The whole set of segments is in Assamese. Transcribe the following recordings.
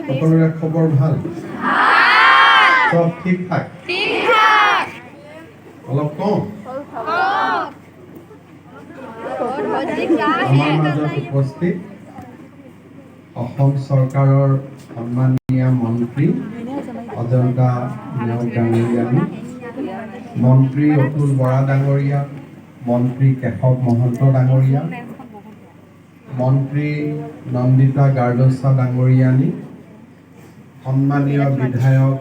সকলোৰে খবৰ ভাল? চব ঠিক ঠাক? অলপ কম? আমাৰ মাজত উপস্থিত অসম চৰকাৰৰ সন্মানীয় মন্ত্ৰী অজন্তা নেওগ ডাঙৰীয়ানী, মন্ত্ৰী অতুল বৰা ডাঙৰীয়া, মন্ত্ৰী কেশৱ মহন্ত ডাঙৰীয়া, মন্ত্ৰী নন্দিতা গাৰ্লছা ডাঙৰীয়ানী, সন্মানীয় বিধায়ক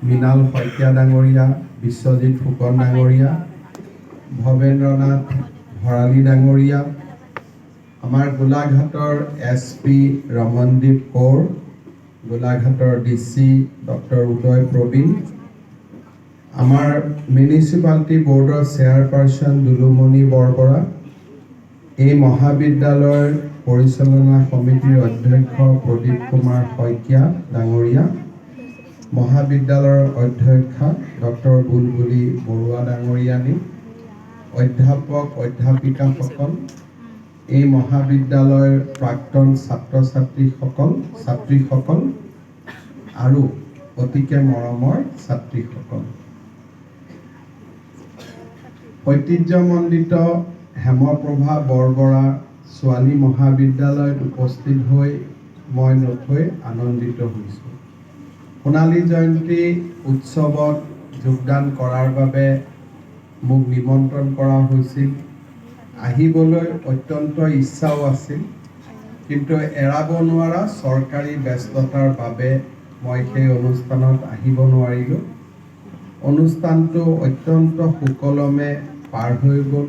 মৃণাল শইকীয়া ডাঙৰীয়া, বিশ্বজিৎ ফুকন ডাঙৰীয়া, ভৱেন্দ্ৰনাথ ভৰালী ডাঙৰীয়া, আমাৰ গোলাঘাটৰ SP ৰমনদীপ কৌৰ, গোলাঘাটৰ DC ডক্টৰ উদয় প্ৰবীণ, আমাৰ মিউনিচিপালিটি বৰ্ডৰ চেয়াৰপাৰ্চন দুলুমণি বৰবৰা, এই মহাবিদ্যালয়ৰ পৰিচালনা সমিতিৰ অধ্যক্ষ প্ৰদীপ কুমাৰ শইকীয়া ডাঙৰীয়া, মহাবিদ্যালয়ৰ অধ্যক্ষা ডক্টৰ বুলবুলি বৰুৱা ডাঙৰীয়ানী, অধ্যাপক অধ্যাপিকাসকল, এই মহাবিদ্যালয়ৰ প্ৰাক্তন ছাত্ৰীসকল আৰু অতিকে মৰমৰ ছাত্ৰীসকল, ঐতিহ্যমণ্ডিত হেমপ্ৰভা বৰবৰা ছোৱালী মহাবিদ্যালয়ত উপস্থিত হৈ মই নথৈ আনন্দিত হৈছোঁ। সোণালী জয়ন্তী উৎসৱত যোগদান কৰাৰ বাবে মোক নিমন্ত্ৰণ কৰা হৈছিল। আহিবলৈ অত্যন্ত ইচ্ছাও আছিল, কিন্তু এৰাব নোৱাৰা চৰকাৰী ব্যস্ততাৰ বাবে মই সেই অনুষ্ঠানত আহিব নোৱাৰিলোঁ। অনুষ্ঠানটো অত্যন্ত সুকলমে পাৰ হৈ গ'ল।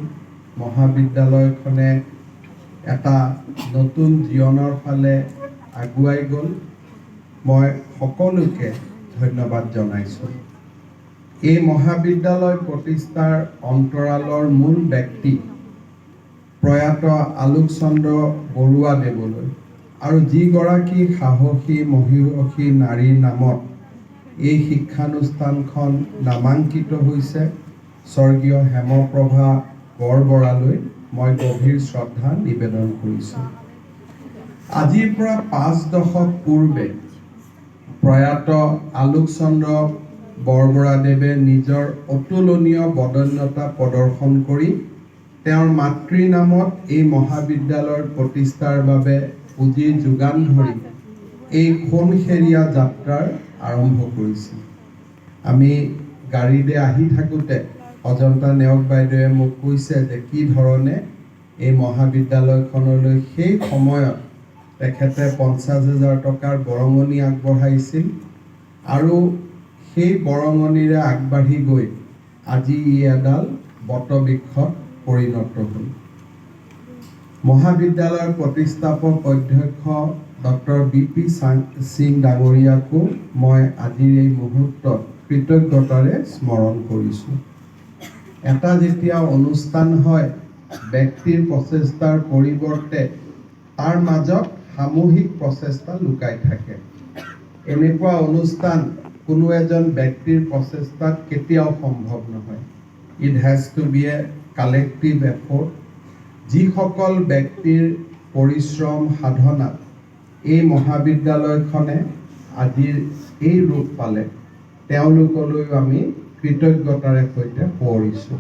মহাবিদ্যালয়খনে এটা নতুন জীৱনৰ ফালে আগুৱাই গ'ল। মই সকলোকে ধন্যবাদ জনাইছোঁ। এই মহাবিদ্যালয় প্ৰতিষ্ঠাৰ অন্তৰালৰ মূল ব্যক্তি প্ৰয়াত আলোকচন্দ্ৰ বৰুৱা দেৱলৈ আৰু যিগৰাকী সাহসী মহিয়সী নাৰীৰ নামত এই শিক্ষানুষ্ঠানখন নামাংকিত হৈছে, স্বৰ্গীয় হেমপ্ৰভা বৰবৰালৈ মই গভীৰ শ্ৰদ্ধা নিবেদন কৰিছোঁ। আজিৰ পৰা 5 দশক পূৰ্বে প্ৰয়াত আলোকচন্দ্ৰ বৰবৰাদেৱে নিজৰ অতুলনীয় বদন্যতা প্ৰদৰ্শন কৰি তেওঁৰ মাতৃৰ নামত এই মহাবিদ্যালয়ৰ প্ৰতিষ্ঠাৰ বাবে পুঁজিৰ যোগান ধৰি এই সোণসেৰীয়া যাত্ৰাৰ আৰম্ভ কৰিছিল। আমি গাড়ীৰে আহি থাকোঁতে অজন্তা নেওগ বাইদেৱে মোক কৈছে যে কি ধৰণে এই মহাবিদ্যালয়খনলৈ সেই সময়ত তেখেতে 50,000 টকাৰ বৰঙণি আগবঢ়াইছিল আৰু সেই বৰঙণিৰে আগবাঢ়ি গৈ আজি ই এডাল বটবৃক্ষত পৰিণত হ'ল। মহাবিদ্যালয়ৰ প্ৰতিষ্ঠাপক অধ্যক্ষ ডক্টৰ BP সিং ডাঙৰীয়াকো মই আজিৰ এই মুহূৰ্তত কৃতজ্ঞতাৰে স্মৰণ কৰিছোঁ। এটা যেতিয়া অনুষ্ঠান হয়, ব্যক্তিৰ প্ৰচেষ্টাৰ পৰিৱৰ্তে তাৰ মাজত সামূহিক প্ৰচেষ্টা লুকাই থাকে। এনেকুৱা অনুষ্ঠান কোনো এজন ব্যক্তিৰ প্ৰচেষ্টাত কেতিয়াও সম্ভৱ নহয়। It has to be a collective effort. যিসকল ব্যক্তিৰ পৰিশ্ৰম সাধনাত এই মহাবিদ্যালয়খনে আজিৰ এই ৰূপ পালে, তেওঁলোকলৈও আমি কৃতজ্ঞতাৰে সৈতে সোঁৱৰিছোঁ।